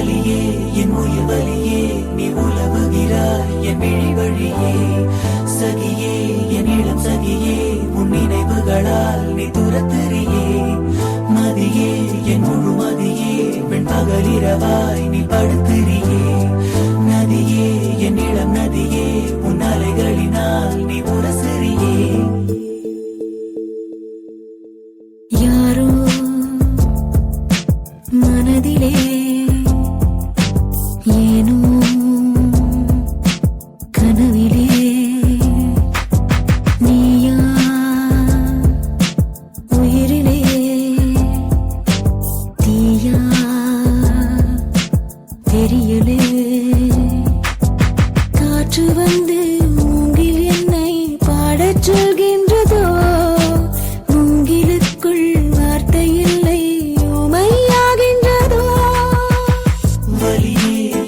வலியே என் உயிர் வலியே நீ உலவுகிறாய் என் விழி வழியே சகியே என் இளம் சகியே உன் நினைவுகளால் நீ துரத்துறியே மதியே என் முழு மதியே பெண் பகலிரவாய் நீ படுத்துறியே நதியே என் இளம் நதியே